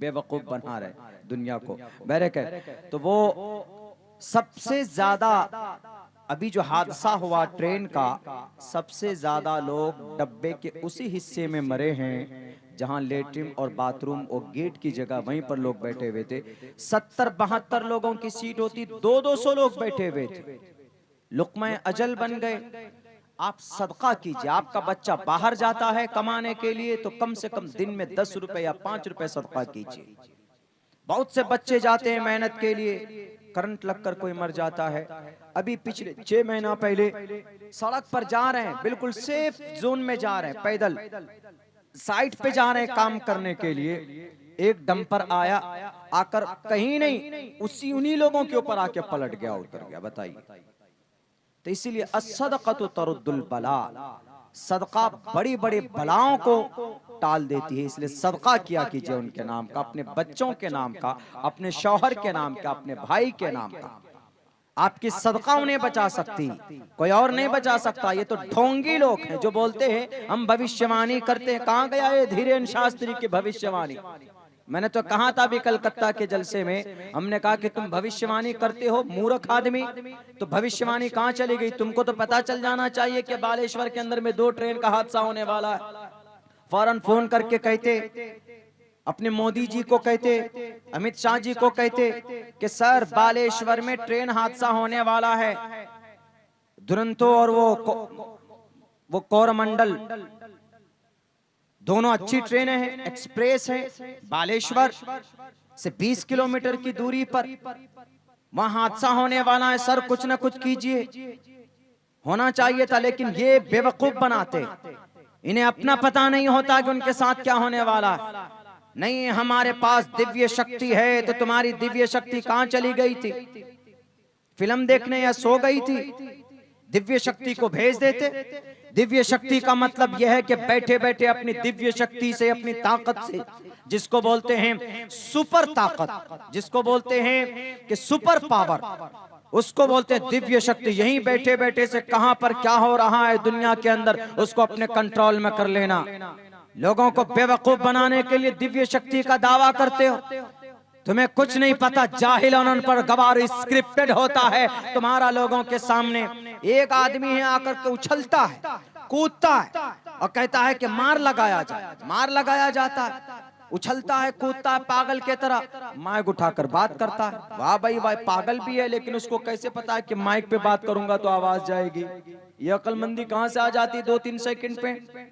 बेवकूफ बना रहे दुनिया को। बहरकैफ तो वो सबसे ज्यादा अभी जो हादसा हुआ ट्रेन का, सबसे ज्यादा लोग डब्बे के उसी हिस्से में मरे हैं जहां लेटरिन और बाथरूम और गेट की जगह वहीं पर लोग बैठे हुए थे। 70-72 लोगों की सीट होती, 200-200 लोग बैठे हुए थे। लुक़्मा अजल बन गए। आप सदका कीजिए। आपका बच्चा बाहर जाता है कमाने के लिए तो कम से कम दिन में 10 रुपए या 5 रुपए सदका कीजिए। बहुत से बच्चे जाते हैं मेहनत के लिए, करंट लगकर कोई मर जाता है। अभी पिछले 6 महीना पहले सड़क पर जा रहे हैं, बिल्कुल सेफ जोन में जा रहे हैं, पैदल साइड पे जा रहे हैं काम करने के लिए, एक डंपर आया, आकर कहीं नहीं उसी उन्हीं लोगों के ऊपर आके पलट गया, उतर गया। बताइए। तो इसीलिए अस्सदक़तु तरुद्दुल बला, सदका बड़ी बड़ी बलाओं को टाल देती है। इसलिए सदका किया कीजिए उनके नाम का, अपने बच्चों के नाम का, अपने शौहर के नाम का, अपने भाई के नाम का। आपकी सदका उन्हें बचा सकती, कोई और नहीं बचा सकता। ये तो ढोंगी लोग हैं जो बोलते हैं हम भविष्यवाणी करते हैं। कहाँ गया ये धीरेन शास्त्री की भविष्यवाणी? मैंने तो कहा था अभी कलकत्ता के जलसे में, हमने कहा कि तुम भविष्यवाणी करते हो मूर्ख आदमी, तो भविष्यवाणी कहाँ चली गई? तुमको तो पता चल जाना चाहिए कि बालेश्वर के अंदर में 2 ट्रेन का हादसा होने वाला है। फौरन फोन करके कहते, अपने मोदी जी को कहते, अमित शाह जी को कहते कि सर बालेश्वर में ट्रेन हादसा होने वाला है। दुरंतो और वो कोरमंडल दोनों अच्छी ट्रेनें हैं, एक्सप्रेस है। बालेश्वर से 20 किलोमीटर की दूरी पर वहां हादसा होने वाला है। सर कुछ ना कुछ कीजिए। होना चाहिए था, लेकिन ये बेवकूफ बनाते, इन्हें अपना पता नहीं होता कि उनके साथ क्या होने वाला है। नहीं, हमारे पास दिव्य शक्ति है, तो तुम्हारी दिव्य शक्ति कहां चली गई थी? फिल्म देखने या सो गई थी? दिव्य शक्ति को भेज देते। दिव्य शक्ति का मतलब यह है कि बैठे बैठे अपनी दिव्य शक्ति से, अपनी ताकत से, जिसको बोलते हैं सुपर ताकत, जिसको बोलते हैं कि सुपर पावर, उसको बोलते हैं दिव्य शक्ति। यहीं बैठे बैठे से कहां पर क्या हो रहा है दुनिया के अंदर, उसको अपने कंट्रोल में कर लेना। लोगों को बेवकूफ बनाने के लिए दिव्य शक्ति का दावा करते हो। तुम्हें कुछ नहीं पता, जाहिल और अनपढ़ गवार, स्क्रिप्टेड होता है तुम्हारा लोगों के सामने। एक आदमी है आकर के उछलता है, कूदता है और कहता है कि मार लगाया जाए, मार लगाया जाता है। उछलता है, कूदता है पागल के तरह, माइक उठाकर बात करता है। वाह भाई वाह, पागल भी है, लेकिन उसको कैसे पता है कि माइक पे बात करूंगा तो आवाज जाएगी? ये अक्लमंदी कहां से आ जाती 2-3 सेकंड पे?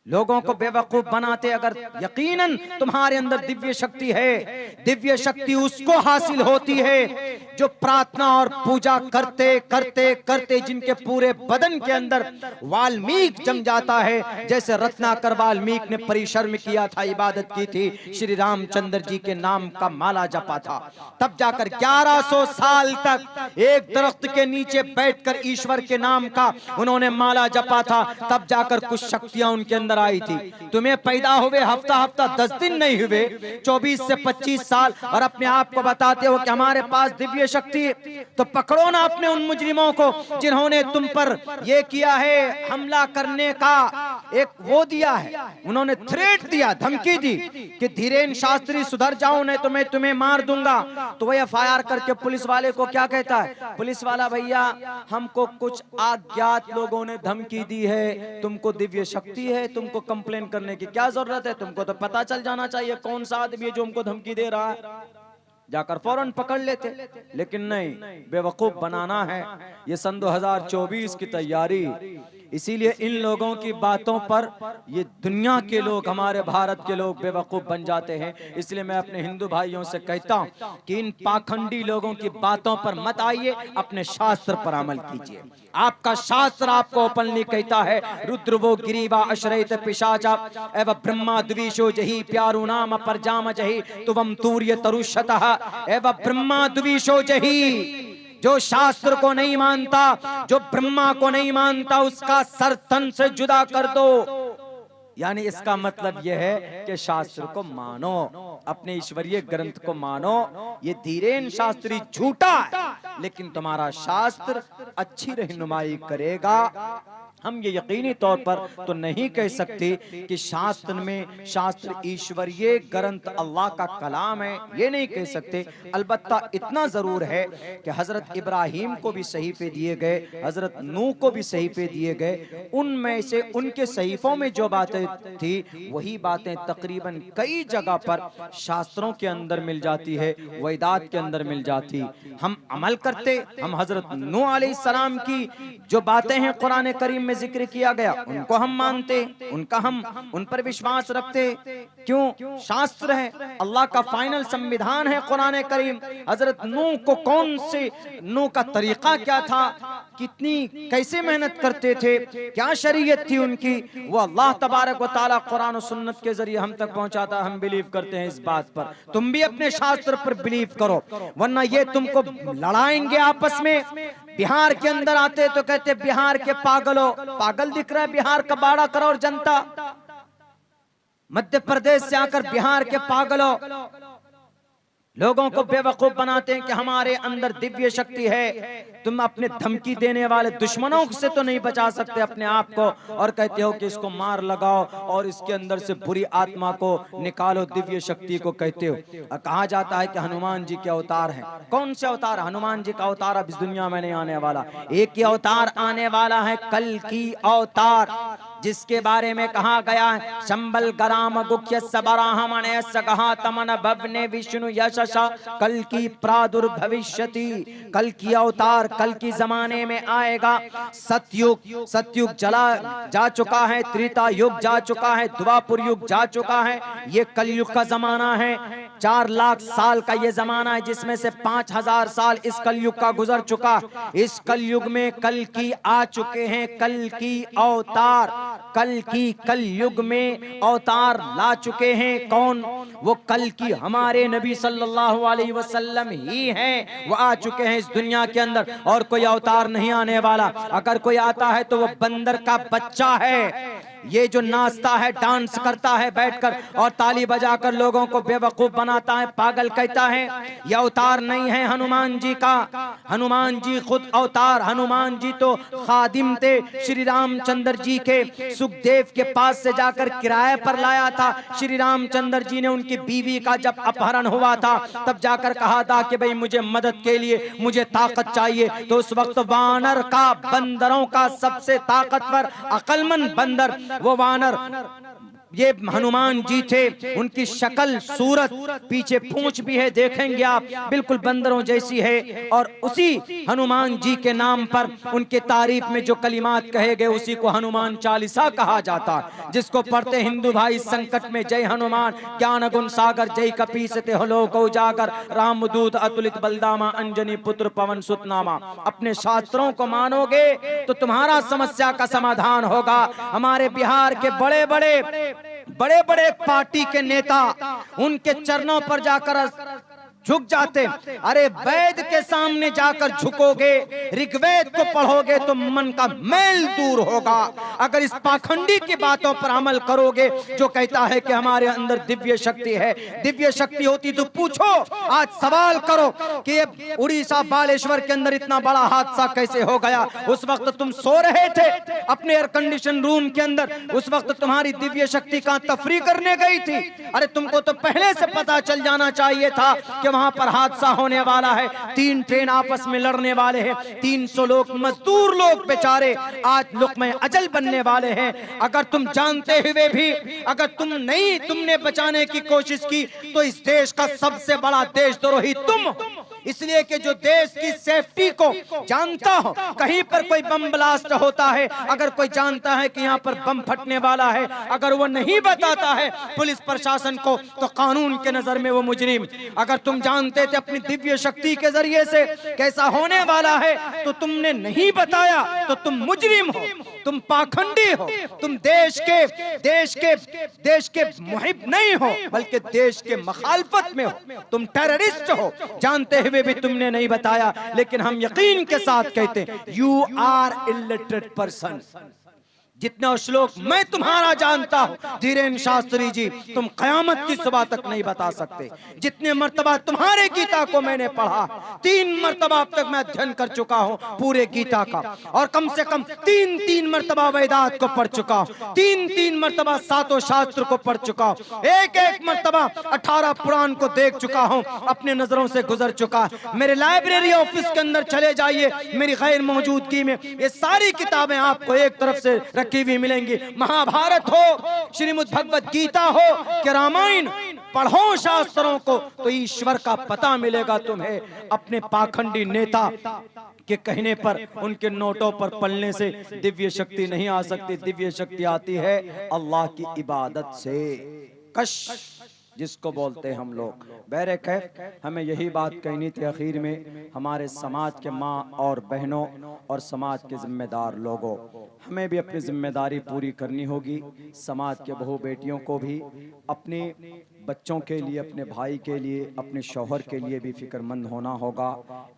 लोगों को बेवकूफ बनाते। अगर यकीनन तुम्हारे अंदर दिव्य शक्ति है, दिव्य शक्ति उसको हासिल होती है जो प्रार्थना और पूजा करते करते करते जिनके पूरे बदन के अंदर वाल्मीकि जम जाता है। जैसे रत्नाकर वाल्मीकि ने परिसर में किया था, इबादत की थी, श्री रामचंद्र जी के नाम का माला जपा था, तब जाकर 1100 साल तक एक दरख्त के नीचे बैठकर ईश्वर के नाम का उन्होंने माला जपा था, तब जाकर कुछ शक्तियां उनके अंदर आई थी। तुम्हें पैदा हुए हफ्ता 10 दिन नहीं हुए, 24 से 25 साल, और अपने आप को बताते हो कि हमारे पास दिव्य शक्ति है। तो पकड़ो ना अपने उन मुजरिमों को जिन्होंने तुम पर ये किया है, हमला करने का एक वो दिया है, उन्होंने थ्रेट दिया, धमकी दी कि धीरेन शास्त्री सुधर जाओ नहीं तो मैं तुम्हें मार दूंगा। तो वह FIR करके पुलिस वाले को क्या कहता है? पुलिस वाला, भैया हमको कुछ अज्ञात लोगों ने धमकी दी है, तुमको दिव्य शक्ति है, तुमको कंप्लेन करने की क्या जरूरत है? तुमको तो पता चल जाना चाहिए कौन सा आदमी है जो हमको धमकी दे रहा है। जाकर फौरन पकड़ लेते, लेकिन नहीं, बेवकूफ बनाना है। ये सन 2024 की तैयारी। इसीलिए इन लोगों की बातों पर ये दुनिया के लोग, हमारे भारत के लोग बेवकूफ बन जाते हैं। इसलिए मैं अपने हिंदू भाइयों से कहता हूं कि इन पाखंडी लोगों की बातों पर मत आइए, अपने शास्त्र पर अमल कीजिए। आपका शास्त्र आपको ओपनली कहता है, रुद्रवो गिरीवा अश्रयत पिशाचा एवं ब्रह्मा द्विषो जही प्यारु नाम पर जाम जही तुवम तूर्य तरुषतः एवं ब्रह्मा द्विषो जही। जो शास्त्र को नहीं मानता, जो ब्रह्मा को नहीं मानता, उसका सर तन से जुदा कर दो। यानी इसका मतलब यह है कि शास्त्र को मानो, अपने ईश्वरीय ग्रंथ को मानो। ये धीरेन शास्त्री झूठा है, लेकिन तुम्हारा शास्त्र अच्छी रहनुमाई करेगा। हम ये यकीनी तौर पर तो नहीं कह सकते कि शास्त्र में, शास्त्र ईश्वरीय ग्रंथ अल्लाह का कलाम है, ये नहीं कह सकते। अलबत्ता इतना जरूर है कि हजरत इब्राहिम को भी सहीफे दिए गए, हजरत नूह को भी सहीफे दिए गए, उनमें से उनके सहीफों में जो बातें थी वही बातें तकरीबन कई जगह पर शास्त्रों के अंदर मिल जाती है, वेदात के अंदर मिल जाती। हम अमल करते, हम हजरत नूह अलैहिस्सलाम की जो बातें हैं कुरान करीम में जिक्र किया गया उनको हम मानते, उनका हम उन पर विश्वास रखते। क्यों? शास्त्र है, अल्लाह का फाइनल संविधान है कुरान करीम। हजरत नूह को कौन से, नूह का तरीका क्या था, कितनी कैसे मेहनत करते थे, क्या शरीयत थी उनकी, वो अल्लाह तबारक व तआला कुरान और सुन्नत के जरिए हम तक पहुंचाता। हम बिलीव करते हैं इस बात पर। तुम भी अपने शास्त्र पर बिलीव करो, वरना ये तुमको लड़ाएंगे आपस में। बिहार के अंदर आते तो कहते बिहार के पागलों, पागल दिख रहा है बिहार का बाड़ा करो और जनता। मध्य प्रदेश से आकर बिहार के पागलों लोगों को बेवकूफ बनाते हैं कि हमारे अंदर दिव्य शक्ति है। तुम अपने धमकी देने वाले दुश्मनों से तो नहीं बचा सकते अपने आप को, और कहते हो कि इसको मार लगाओ और इसके अंदर से बुरी आत्मा को निकालो, दिव्य शक्ति को कहते हो। और कहा जाता है कि हनुमान जी के अवतार हैं। कौन से अवतार? हनुमान जी का अवतार अब इस दुनिया में नहीं आने वाला, एक ही अवतार आने वाला है, कल की अवतार, जिसके बारे में कहा गया है शंबल गराम गुख्य सबराहमणे सगहा तमन भवने विष्णु यशसा कल की प्रादुर्भविष्यति। कल की अवतार कल की जमाने में आएगा। सतयुग, सतयुग चला जा चुका है, त्रेता युग जा चुका है, द्वापर युग जा चुका है, ये कलयुग का जमाना है। 4 लाख साल का ये जमाना है, जिसमें से 5000 साल इस कलयुग का गुजर चुका। इस कलयुग में कल की आ चुके हैं, कल की अवतार, कल की कलयुग में अवतार ला चुके हैं। कौन? वो कल की हमारे नबी सल्लल्लाहु अलैहि वसल्लम ही हैं। वो आ चुके हैं इस दुनिया के अंदर, और कोई अवतार नहीं आने वाला। अगर कोई आता है तो वो बंदर का बच्चा है। ये जो नाचता है, डांस करता है बैठकर और ताली बजाकर लोगों को बेवकूफ बनाता है, पागल कहता है, ये अवतार नहीं है हनुमान जी का। हनुमान जी खुद अवतार, हनुमान जी तो खादिम थे श्री रामचंद्र जी के। सुखदेव के पास से जाकर किराए पर लाया था श्री रामचंद्र जी ने। उनकी बीवी का जब अपहरण हुआ था तब जाकर कहा था कि भाई मुझे मदद के लिए मुझे ताकत चाहिए। तो उस वक्त वानर का, बंदरों का सबसे ताकतवर अकलमंद बंदर वो वानर ये हनुमान जी थे। उनकी शक्ल, सूरत, पीछे पूंछ भी है, देखेंगे आप, बिल्कुल बंदरों जैसी है। और उसी हनुमान जी के नाम पर उनके तारीफ में जो कलिमात कहे गए उसी को हनुमान चालीसा कहा जाता, जिसको पढ़ते हिंदू भाई संकट में जय हनुमान, ज्ञान गुण सागर, जय कपीसते हलो को उजागर, रामदूत अतुलित बलदामा, अंजनी पुत्र पवन सुतनामा। अपने शास्त्रों को मानोगे तो तुम्हारा समस्या का समाधान होगा। हमारे बिहार के बड़े बड़े पार्टी के नेता उनके चरणों पर जाकर झुक जाते। अरे वेद के सामने जाकर झुकोगे, ऋग्वेद को पढ़ोगे तो मन का मैल दूर होगा। अगर इस पाखंडी की बातों पर अमल करोगे जो कहता है कि हमारे अंदर दिव्य शक्ति है, दिव्य शक्ति होती तो पूछो, आज सवाल करो कि उड़ीसा बालेश्वर के अंदर इतना बड़ा हादसा कैसे हो गया। उस वक्त तुम सो रहे थे अपने एयर कंडीशन रूम के अंदर, उस वक्त तुम्हारी दिव्य शक्ति कहां तफरी करने गई थी। अरे तुमको तो पहले से पता चल जाना चाहिए था कि वहां पर हादसा होने वाला है, 3 ट्रेन आपस में लड़ने वाले हैं, 300 लोग, मजदूर लोग बेचारे आज लुक़्मे अजल बनने वाले हैं। अगर तुम जानते हुए भी अगर तुमने बचाने की कोशिश की तो इस देश का सबसे बड़ा देशद्रोही तुम। इसलिए कि जो देश की सेफ्टी को जानता हो, कहीं पर कोई बम ब्लास्ट होता है, अगर कोई जानता है कि यहाँ पर बम फटने वाला है, अगर वो नहीं बताता है पुलिस प्रशासन को तो कानून के नजर में वो मुजरिम। अगर तुम जानते थे अपनी दिव्य शक्ति के जरिए से कैसा होने वाला है तो तुमने नहीं बताया तो तुम मुजरिम हो, तुम पाखंडी हो, तुम देश के मुहिब नहीं हो बल्कि देश के मुखालफत में हो, तुम टेररिस्ट हो। जानते हुए भी तुमने नहीं बताया, लेकिन हम यकीन के साथ कहते हैं यू आर इलिटरेट पर्सन। जितने श्लोक मैं तुम्हारा जानता हूं धीरेन शास्त्री जी, तुम कयामत की सुबह तक नहीं बता सकते। जितने मर्तबा तुम्हारे गीता को मैंने पढ़ा, 3 मर्तबा अब तक मैं अध्ययन कर चुका हूं पूरे गीता का, और कम से कम 3 मर्तबा वेदात को पढ़ चुका हूं, 3 मर्तबा सातों शास्त्र को पढ़ चुका हूं, एक मर्तबा 18 पुराण को देख चुका हूं, अपने नजरों से गुजर चुका। मेरे लाइब्रेरी ऑफिस के अंदर चले जाइए, मेरी गैर मौजूदगी में ये सारी किताबें आपको एक तरफ से रखी हुई मिलेंगी। महाभारत हो, श्रीमद् भगवत गीता हो कि रामायण, पढ़ो शास्त्रों को तो ईश्वर का पता मिलेगा तुम्हें। अपने पाखंडी नेता के कहने पर, उनके नोटों पर पलने से दिव्य शक्ति नहीं आ सकती। दिव्य शक्ति आती है अल्लाह की इबादत से। कश जिसको बोलते हैं हम लोग। बहरकैफ हमें यही बात कहनी थी आखिर में, हमारे समाज के माँ और बहनों और समाज के जिम्मेदार लोगों, हमें भी अपनी जिम्मेदारी पूरी करनी होगी। समाज के बहू बेटियों को भी अपने बच्चों के लिए, अपने भाई के लिए, अपने शौहर के लिए भी फिक्रमंद होना होगा।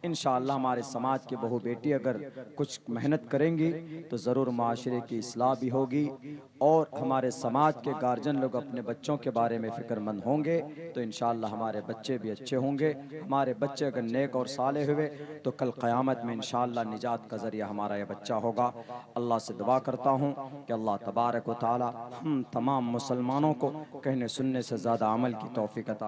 इंशाअल्लाह हमारे समाज के बहू बेटी अगर कुछ मेहनत करेंगी तो ज़रूर माशरे की इस्लाह भी होगी, और हमारे समाज के गार्जियन लोग अपने बच्चों के बारे में फिक्रमंद होंगे तो इंशाअल्लाह हमारे बच्चे भी अच्छे होंगे। हमारे बच्चे अगर नेक और साले हुए तो कल क़यामत में इंशाअल्लाह निजात का ज़रिया हमारा यह बच्चा होगा। अल्लाह से दुआ करता हूँ कि अल्लाह तबारक व तआला हम तमाम मुसलमानों को कहने सुनने से ज़्यादा अमल की तौफीक अता